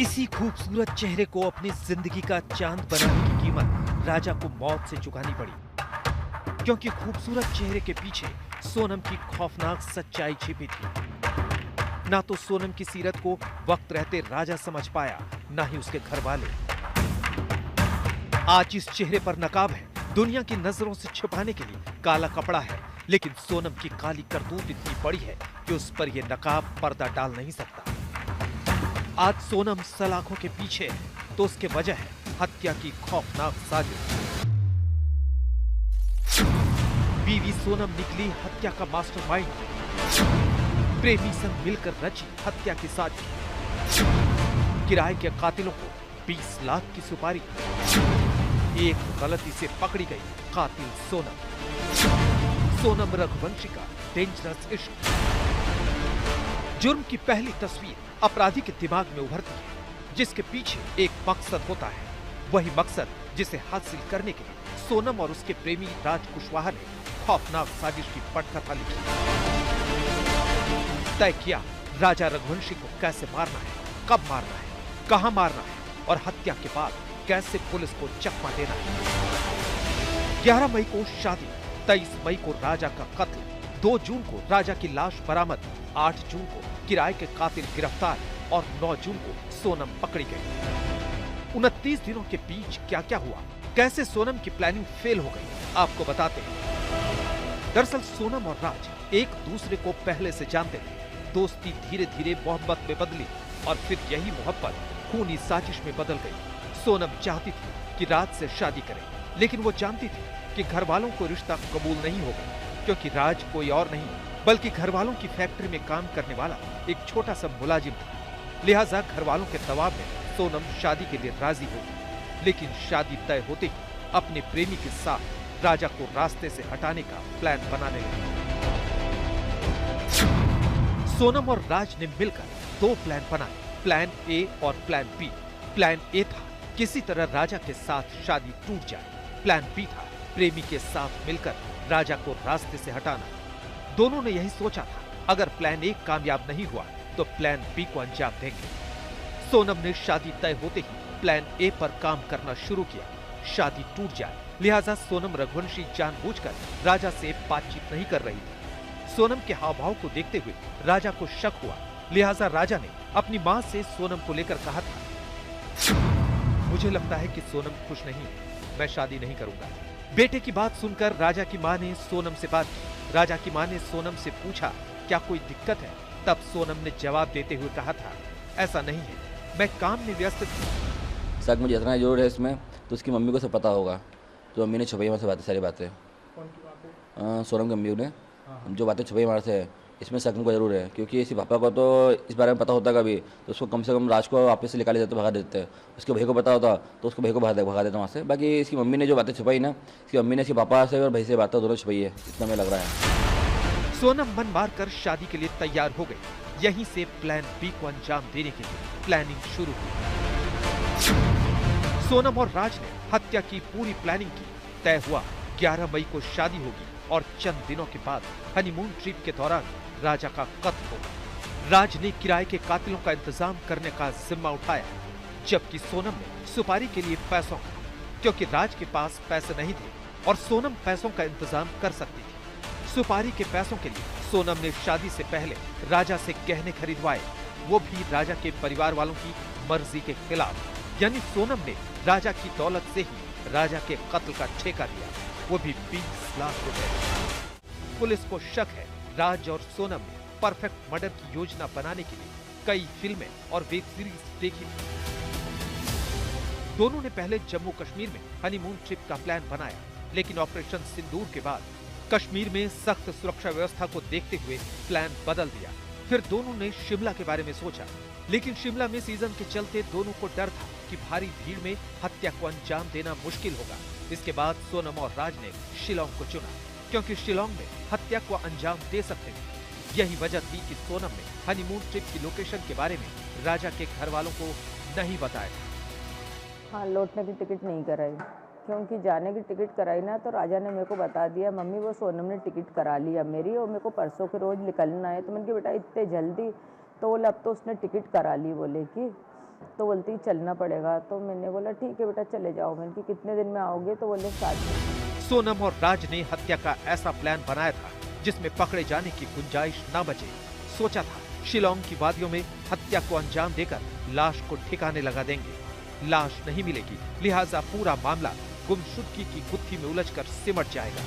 इसी खूबसूरत चेहरे को अपनी जिंदगी का चांद बनाने की कीमत राजा को मौत से चुकानी पड़ी, क्योंकि खूबसूरत चेहरे के पीछे सोनम की खौफनाक सच्चाई छिपी थी। ना तो सोनम की सीरत को वक्त रहते राजा समझ पाया, ना ही उसके घर वाले। आज इस चेहरे पर नकाब है, दुनिया की नजरों से छुपाने के लिए काला कपड़ा है, लेकिन सोनम की काली करतूत इतनी बड़ी है कि उस पर यह नकाब पर्दा डाल नहीं सकता। आज सोनम सलाखों के पीछे है तो उसके वजह है हत्या की खौफनाक साजिश। बीवी सोनम निकली हत्या का मास्टरमाइंड, प्रेमी संग मिलकर रची हत्या की साजिश। किराए के कातिलों को 20 लाख की सुपारी, एक गलती से पकड़ी गई कातिल सोनम। सोनम रघुवंशी का डेंजरस इश्क। जुर्म की पहली तस्वीर अपराधी के दिमाग में उभरती है, जिसके पीछे एक मकसद होता है। वही मकसद जिसे हासिल करने के लिए सोनम और उसके प्रेमी राज कुशवाहा ने खौफनाक साजिश की पटकथा लिखी। तय किया राजा रघुवंशी को कैसे मारना है, कब मारना है, कहां मारना है और हत्या के बाद कैसे पुलिस को चकमा देना है। 11 मई को शादी, 23 मई को राजा का कत्ल, 2 जून को राजा की लाश बरामद, 8 जून को किराए के कातिल गिरफ्तार और 9 जून को सोनम पकड़ी गई। 29 दिनों के बीच क्या क्या हुआ, कैसे सोनम की प्लानिंग फेल हो गई, आपको बताते हैं। दरअसल सोनम और राज एक दूसरे को पहले से जानते थे। दोस्ती धीरे धीरे मोहब्बत में बदली और फिर यही मोहब्बत खूनी साजिश में बदल गई। सोनम चाहती थी कि राज से शादी करे, लेकिन वो जानती थी कि घर वालों को रिश्ता कबूल नहीं होगा, क्योंकि राज कोई और नहीं बल्कि घर वालों की फैक्ट्री में काम करने वाला एक छोटा सा मुलाजिम था। लिहाजा घर वालों के दबाव में सोनम शादी के लिए राजी हो गई, लेकिन शादी तय होते ही अपने प्रेमी के साथ राजा को रास्ते से हटाने का प्लान बनाने लगी। सोनम और राज ने मिलकर 2 प्लान बनाए, प्लान ए और प्लान बी। प्लान ए था किसी तरह राजा के साथ शादी टूट जाए। प्लान बी था प्रेमी के साथ मिलकर राजा को रास्ते से हटाना। दोनों ने यही सोचा था, अगर प्लान ए कामयाब नहीं हुआ तो प्लान बी को अंजाम देंगे। सोनम ने शादी तय होते ही प्लान ए पर काम करना शुरू किया। शादी टूट जाए, लिहाजा सोनम रघुवंशी जानबूझकर राजा से बातचीत नहीं कर रही थी। सोनम के हाव भाव को देखते हुए राजा को शक हुआ, लिहाजा राजा ने अपनी मां से सोनम को लेकर कहा था, मुझे लगता है कि सोनम खुश नहीं है, मैं शादी नहीं करूंगा। बेटे की बात सुनकर राजा की मां ने सोनम से बात की। राजा की मां ने सोनम से पूछा, क्या कोई दिक्कत है? तब सोनम ने जवाब देते हुए कहा था, ऐसा नहीं है, मैं काम में व्यस्त थी। शक मुझे इतना जरूर है इसमें, तो उसकी मम्मी को सब पता होगा, तो मम्मी ने छुपाई हमारे से बातें, सारी बातें। कौन की बातें? सोनम की मम्मी ने हाँ। जो बातें छुपाई हमारे से, इसमें शक मुझको जरूर है, क्योंकि इसके पापा को तो इस बारे में पता होता कभी तो उसको कम से कम राज को वापस से निकाले जाते, भगा देते। उसके भाई को पता होता तो उसको भाई को भगा देता वहाँ से। बाकी इसकी मम्मी ने जो बातें छुपाई ना, इसकी मम्मी ने इसके पापा से और भाई से बातें दोनों छुपाई है, इतना हमें लग रहा है। सोनम मन मार कर शादी के लिए तैयार हो गई। यहीं से प्लान बी को अंजाम देने के लिए प्लानिंग शुरू हुई। सोनम और राज ने हत्या की पूरी प्लानिंग की। तय हुआ 11 मई को शादी होगी और चंद दिनों के बाद हनीमून ट्रिप के दौरान राजा का कत्ल होगा। राज ने किराए के कातिलों का इंतजाम करने का जिम्मा उठाया, जबकि सोनम ने सुपारी के लिए पैसों का, क्योंकि राज के पास पैसे नहीं थे और सोनम पैसों का इंतजाम कर सकती थी। सुपारी के पैसों के लिए सोनम ने शादी से पहले राजा से गहने खरीदवाए, वो भी राजा के परिवार वालों की मर्जी के खिलाफ। यानी सोनम ने राजा की दौलत से ही राजा के कत्ल का ठेका लिया, वो भी 20 लाख रुपए। पुलिस को शक है राज और सोनम ने परफेक्ट मर्डर की योजना बनाने के लिए कई फिल्में और वेब सीरीज देखी थी। दोनों ने पहले जम्मू कश्मीर में हनीमून ट्रिप का प्लान बनाया, लेकिन ऑपरेशन सिंदूर के बाद कश्मीर में सख्त सुरक्षा व्यवस्था को देखते हुए प्लान बदल दिया। फिर दोनों ने शिमला के बारे में सोचा, लेकिन शिमला में सीजन के चलते दोनों को डर था कि भारी भीड़ में हत्या को अंजाम देना मुश्किल होगा। इसके बाद सोनम और राज ने शिलोंग को चुना, क्योंकि शिलोंग में हत्या को अंजाम दे सकते थे। यही वजह थी कि सोनम ने हनीमून ट्रिप की लोकेशन के बारे में राजा के घर वालों को नहीं बताया। हाँ, लौटने की टिकट नहीं कराई, क्योंकि जाने की टिकट कराई ना तो राजा ने मेरे को बता दिया, मम्मी वो सोनम ने टिकट करा लिया मेरी और मेरे को परसों के रोज निकलना है। तो मैंने कहा बेटा इतने जल्दी, तो बोले अब तो उसने टिकट करा ली, बोले कि तो बोलती चलना पड़ेगा। तो मैंने बोला ठीक है बेटा चले जाओ। मैंने कि कितने दिन में आओगे? तो बोले 7 दिन। सोनम और राज ने हत्या का ऐसा प्लान बनाया था जिसमें पकड़े जाने की गुंजाइश न बचे। सोचा था शिलोंग की वादियों में हत्या को अंजाम देकर लाश को ठिकाने लगा देंगे। लाश नहीं मिलेगी, लिहाजा पूरा मामला गुमशुदगी की गुत्थी में उलझकर सिमट जाएगा।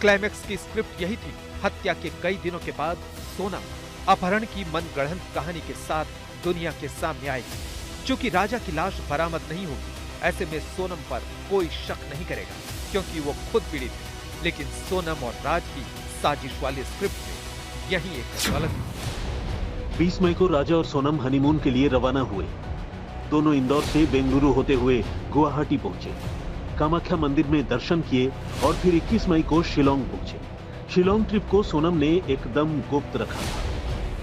क्लाइमैक्स की स्क्रिप्ट यही थी। हत्या के कई दिनों के बाद सोनम अपहरण की मनगढ़ंत कहानी के साथ दुनिया के सामने आएगी। चूंकि राजा की लाश बरामद नहीं होगी, ऐसे में सोनम पर कोई शक नहीं करेगा क्योंकि वो खुद पीड़ित है। लेकिन सोनम और राज की साजिश वाली स्क्रिप्ट में यही एक गलती। 20 मई को राजा और सोनम हनीमून के लिए रवाना हुए। दोनों इंदौर से बेंगलुरु होते हुए गुवाहाटी पहुंचे, कामाख्या मंदिर में दर्शन किए और फिर 21 मई को शिलोंग पहुंचे। शिलोंग ट्रिप को सोनम ने एकदम गुप्त रखा था।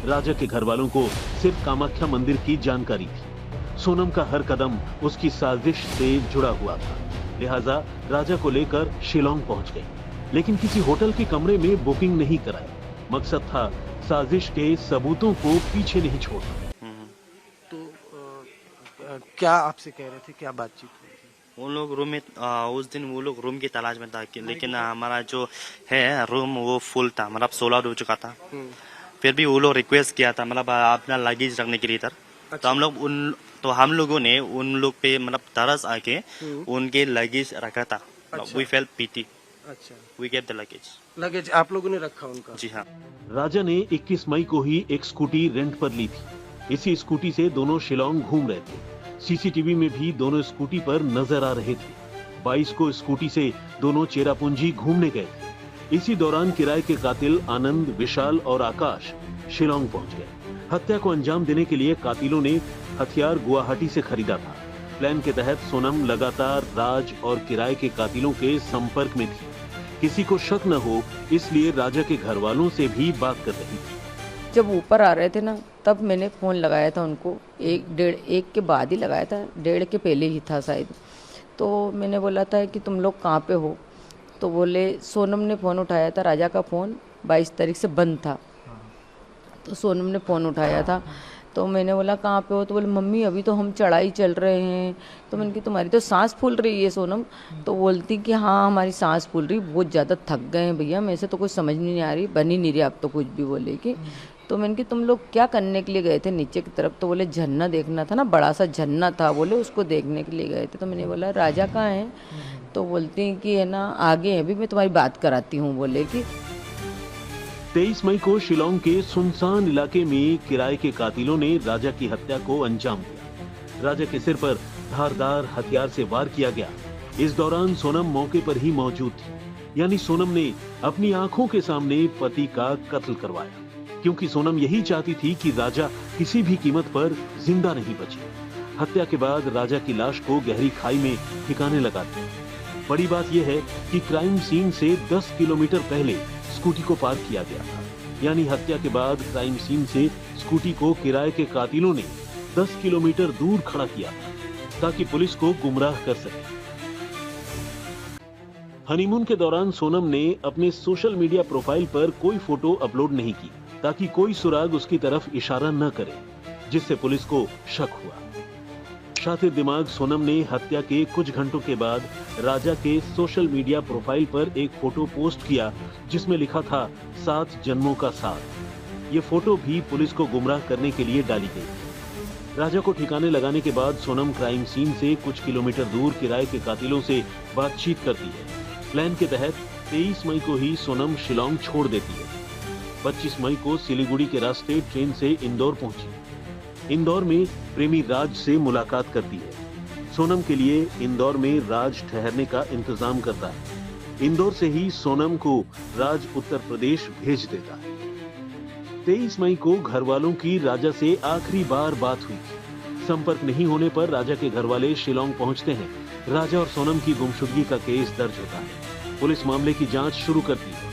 राजा के घर वालों को सिर्फ कामाख्या मंदिर की जानकारी थी। सोनम का हर कदम उसकी साजिश से जुड़ा हुआ था, लिहाजा राजा को लेकर शिलोंग पहुंच गई, लेकिन किसी होटल के कमरे में बुकिंग नहीं कराई। मकसद था साजिश के सबूतों को पीछे नहीं छोड़ना। तो क्या आपसे कह रहे थे, क्या बातचीत हुई थी? वो लोग रूम में उस दिन वो लोग रूम की तलाश में था, लेकिन हमारा जो है रूम वो फुल था, मतलब 16 हो चुका था। फिर भी वो लोग रिक्वेस्ट किया था मतलब अपना लगेज रखने के लिए इधर। तो हम लोगों ने उन लोग पे मतलब तरस आके उनके लगेज रखा था। We felt pity. अच्छा, वी गेट द लगेज आप लोगों ने रखा उनका? जी हाँ। राजा ने 21 मई को ही एक स्कूटी रेंट पर ली थी। इसी स्कूटी से दोनों शिलोंग घूम रहे थे। सीसीटीवी में भी दोनों स्कूटी पर नजर आ रहे थे। 22 को स्कूटी से दोनों चेरापूंजी घूमने गए थे। इसी दौरान किराए के कातिल आनंद, विशाल और आकाश शिलोंग पहुंच गए। हत्या को अंजाम देने के लिए कातिलों ने हथियार गुवाहाटी से खरीदा था। प्लान के तहत सोनम लगातार राज और किराए के कातिलों के संपर्क में थी। किसी को शक न हो इसलिए राजा के घर वालों से भी बात कर रही थी। जब ऊपर आ रहे थे ना, तब मैंने फ़ोन लगाया था उनको। 1 के बाद ही लगाया था, 1.5 के पहले ही था शायद। तो मैंने बोला था कि तुम लोग कहाँ पे हो? तो बोले, सोनम ने फ़ोन उठाया था। राजा का फ़ोन 22 तारीख से बंद था, तो सोनम ने फ़ोन उठाया था। तो मैंने बोला कहाँ पे हो? तो बोले मम्मी अभी तो हम चढ़ाई चल रहे हैं। तो मैंने कहा तुम्हारी तो सांस फूल रही है सोनम। तो बोलती कि हाँ हमारी सांस फूल रही, बहुत ज़्यादा थक गए हैं भैया, मेरे से तो कुछ समझ नहीं आ रही, बन ही नहीं रही आप तो कुछ भी बोले कि। तो मैंने कहा तुम लोग क्या करने के लिए गए थे नीचे की तरफ? तो बोले झरना देखना था ना, बड़ा सा झरना था, बोले उसको देखने के लिए गए थे। तो मैंने बोला राजा कहाँ है? तो बोलती हैं कि है ना आगे है, भी मैं तुम्हारी बात कराती हूँ, बोले कि। 23 मई को शिलोंग के सुनसान इलाके में किराए के कातिलों ने राजा की हत्या को अंजाम दिया। राजा के सिर पर धारदार हथियार से वार किया गया। इस दौरान सोनम मौके पर ही मौजूद थी, यानी सोनम ने अपनी आंखों के सामने पति का कत्ल करवाया, क्योंकि सोनम यही चाहती थी कि राजा किसी भी कीमत पर जिंदा नहीं बचे। हत्या के बाद राजा की लाश को गहरी खाई में ठिकाने लगा दिया। बड़ी बात यह है कि क्राइम सीन से 10 किलोमीटर पहले स्कूटी को पार्क किया गया था, यानी हत्या के बाद क्राइम सीन से स्कूटी को किराए के कातिलों ने 10 किलोमीटर दूर खड़ा किया था ताकि पुलिस को गुमराह कर सके। हनीमून के दौरान सोनम ने अपने सोशल मीडिया प्रोफाइल पर कोई फोटो अपलोड नहीं की ताकि कोई सुराग उसकी तरफ इशारा न करे, जिससे पुलिस को शक हुआ। शातिर दिमाग सोनम ने हत्या के कुछ घंटों के बाद राजा के सोशल मीडिया प्रोफाइल पर एक फोटो पोस्ट किया जिसमें लिखा था 7 जन्मों का साथ। ये फोटो भी पुलिस को गुमराह करने के लिए डाली गई। राजा को ठिकाने लगाने के बाद सोनम क्राइम सीन से कुछ किलोमीटर दूर किराए के कातिलों से बातचीत करती है। प्लान के तहत 23 मई को ही सोनम शिलोंग छोड़ देती है। 25 मई को सिलीगुड़ी के रास्ते ट्रेन से इंदौर पहुंची। इंदौर में प्रेमी राज से मुलाकात करती है। सोनम के लिए इंदौर में राज ठहरने का इंतजाम करता है। इंदौर से ही सोनम को राज उत्तर प्रदेश भेज देता है। 23 मई को घर वालों की राजा से आखिरी बार बात हुई। संपर्क नहीं होने पर राजा के घर वाले शिलोंग पहुंचते हैं। राजा और सोनम की गुमशुदगी का केस दर्ज होता है। पुलिस मामले की जांच शुरू करती है।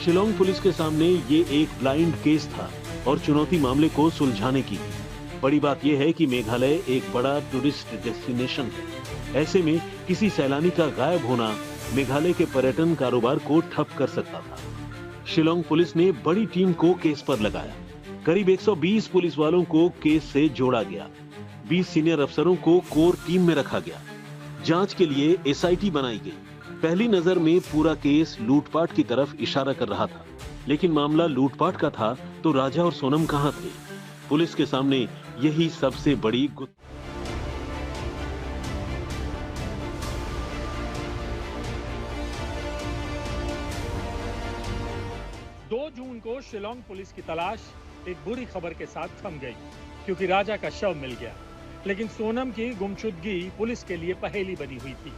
शिलोंग पुलिस के सामने ये एक ब्लाइंड केस था और चुनौती मामले को सुलझाने की थी। बड़ी बात यह है कि मेघालय एक बड़ा टूरिस्ट डेस्टिनेशन है। ऐसे में किसी सैलानी का गायब होना मेघालय के पर्यटन कारोबार को ठप कर सकता था। शिलोंग पुलिस ने बड़ी टीम को केस पर लगाया। करीब 120 पुलिस वालों को केस से जोड़ा गया। 20 सीनियर अफसरों को कोर टीम में रखा गया। जांच के लिए एसआईटी बनाई गई। पहली नजर में पूरा केस लूटपाट की तरफ इशारा कर रहा था, लेकिन मामला लूटपाट का था तो राजा और सोनम कहां थे? पुलिस के सामने यही सबसे बड़ी 2 जून को शिलोंग पुलिस की तलाश एक बुरी खबर के साथ थम गई, क्योंकि राजा का शव मिल गया। लेकिन सोनम की गुमशुदगी पुलिस के लिए पहेली बनी हुई थी।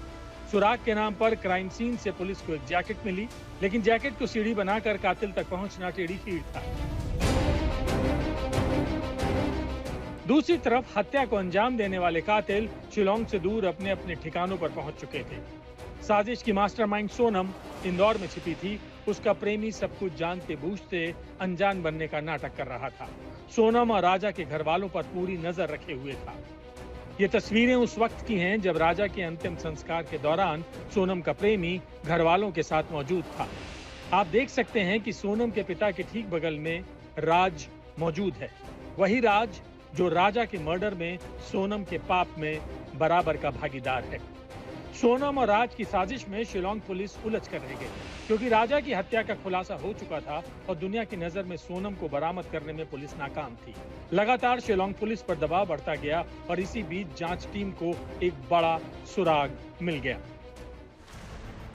सुराग के नाम पर क्राइम सीन से पुलिस को एक जैकेट मिली, लेकिन जैकेट को सीढ़ी बनाकर कातिल तक पहुंचना टेढ़ी खीर था। दूसरी तरफ हत्या को अंजाम देने वाले कातिल शिलोंग से दूर अपने अपने ठिकानों पर पहुंच चुके थे। साजिश की मास्टरमाइंड सोनम इंदौर में छिपी थी। उसका प्रेमी सब कुछ जानते बूझते अनजान बनने का नाटक कर रहा था। सोनम और राजा के घर वालों पर पूरी नजर रखे हुए था। ये तस्वीरें उस वक्त की हैं जब राजा के अंतिम संस्कार के दौरान सोनम का प्रेमी घर वालों के साथ मौजूद था। आप देख सकते हैं कि सोनम के पिता के ठीक बगल में राज मौजूद है। वही राज जो राजा के मर्डर में सोनम के पाप में बराबर का भागीदार है। सोनम और राज की साजिश में शिलोंग पुलिस उलझ कर रह गई, क्योंकि राजा की हत्या का खुलासा हो चुका था और दुनिया की नजर में सोनम को बरामद करने में पुलिस नाकाम थी। लगातार शिलोंग पुलिस पर दबाव बढ़ता गया और इसी बीच जांच टीम को एक बड़ा सुराग मिल गया।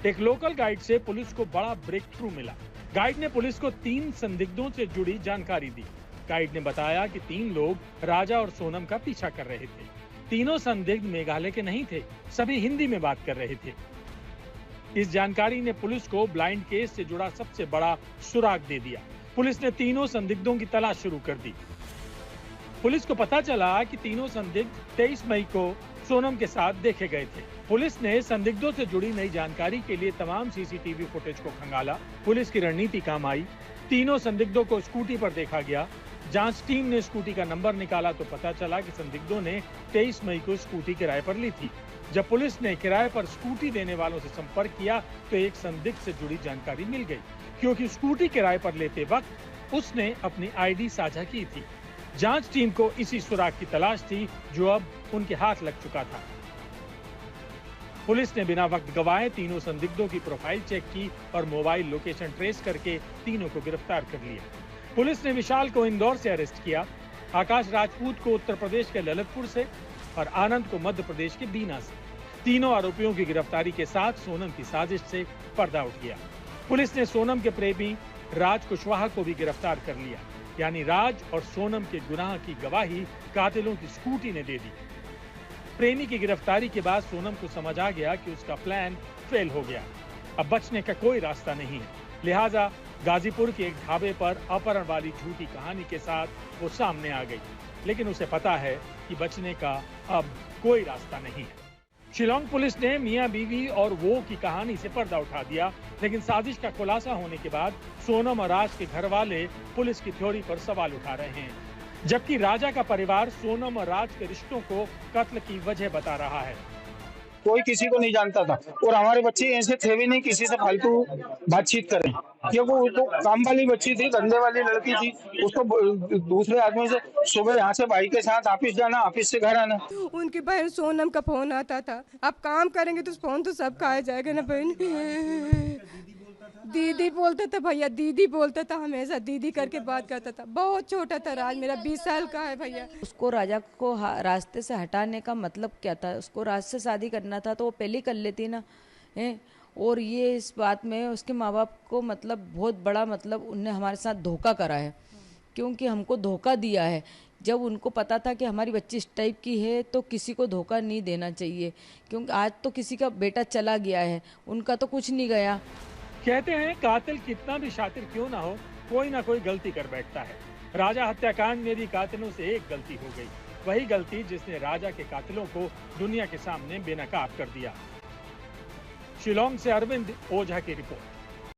एक लोकल गाइड से पुलिस को बड़ा ब्रेक थ्रू मिला। गाइड ने पुलिस को 3 संदिग्धों से जुड़ी जानकारी दी। गाइड ने बताया कि 3 लोग राजा और सोनम का पीछा कर रहे थे। तीनों संदिग्ध मेघालय के नहीं थे, सभी हिंदी में बात कर रहे थे। इस जानकारी ने पुलिस को ब्लाइंड केस से जुड़ा सबसे बड़ा सुराग दे दिया। पुलिस ने तीनों संदिग्धों की तलाश शुरू कर दी। पुलिस को पता चला कि तीनों संदिग्ध 23 मई को सोनम के साथ देखे गए थे। पुलिस ने संदिग्धों से जुड़ी नई जानकारी के लिए तमाम सीसीटीवी फुटेज को खंगाला। पुलिस की रणनीति काम आई। तीनों संदिग्धों को स्कूटी पर देखा गया। जांच टीम ने स्कूटी का नंबर निकाला तो पता चला कि संदिग्धों ने 23 मई को स्कूटी किराए पर ली थी। जब पुलिस ने किराए पर स्कूटी देने वालों से संपर्क किया तो एक संदिग्ध से जुड़ी जानकारी मिल गई, क्योंकि स्कूटी किराए पर लेते वक्त उसने अपनी आईडी साझा की थी। जांच टीम को इसी सुराग की तलाश थी जो अब उनके हाथ लग चुका था। पुलिस ने बिना वक्त गवाए तीनों संदिग्धों की प्रोफाइल चेक की और मोबाइल लोकेशन ट्रेस करके तीनों को गिरफ्तार कर लिया। पुलिस ने विशाल को इंदौर से अरेस्ट किया, आकाश राजपूत को उत्तर प्रदेश के ललितपुर से और आनंद को मध्य प्रदेश के बीना से। तीनों आरोपियों की गिरफ्तारी के साथ सोनम की साजिश से पर्दा उठ गया। पुलिस ने सोनम के प्रेमी राज कुशवाहा को भी गिरफ्तार कर लिया, यानी राज और सोनम के गुनाह की गवाही कातिलों की स्कूटी ने दे दी। प्रेमी की गिरफ्तारी के बाद सोनम को समझ आ गया कि उसका प्लान फेल हो गया। अब बचने का कोई रास्ता नहीं है, लिहाजा गाजीपुर के एक ढाबे पर अपहरण वाली झूठी कहानी के साथ वो सामने आ गई। लेकिन उसे पता है कि बचने का अब कोई रास्ता नहीं है। शिलोंग पुलिस ने मियां बीवी और वो की कहानी से पर्दा उठा दिया, लेकिन साजिश का खुलासा होने के बाद सोनम और राज के घर वाले पुलिस की थ्योरी पर सवाल उठा रहे हैं, जबकि राजा का परिवार सोनम और राज के रिश्तों को कत्ल की वजह बता रहा है। कोई किसी को नहीं जानता था और हमारे बच्चे ऐसे थे भी नहीं किसी से फालतू बातचीत करें, क्योंकि वो तो काम वाली बच्ची थी, धंधे वाली लड़की थी। उसको दूसरे आदमी से सुबह यहाँ से भाई के साथ ऑफिस जाना, ऑफिस से घर आना। उनकी बहन सोनम का फोन आता था, अब काम करेंगे तो फोन तो सब खाया जाएगा ना बहन। दीदी बोलता था, भैया दीदी बोलता था, हमेशा दीदी करके बात करता था। बहुत छोटा था राज, मेरा 20 साल का है भैया। उसको राजा को रास्ते से हटाने का मतलब क्या था? उसको राज से शादी करना था तो वो पहले कर लेती ना है। और ये इस बात में उसके माँ बाप को मतलब बहुत बड़ा मतलब उनने हमारे साथ धोखा करा है, क्योंकि हमको धोखा दिया है। जब उनको पता था कि हमारी बच्ची इस टाइप की है तो किसी को धोखा नहीं देना चाहिए, क्योंकि आज तो किसी का बेटा चला गया है, उनका तो कुछ नहीं गया। कहते हैं कातिल कितना भी शातिर क्यों ना हो, कोई ना कोई गलती कर बैठता है। राजा हत्याकांड में भी कातिलों से एक गलती हो गई, वही गलती जिसने राजा के कातिलों को दुनिया के सामने बेनकाब कर दिया। शिलोंग से अरविंद ओझा की रिपोर्ट।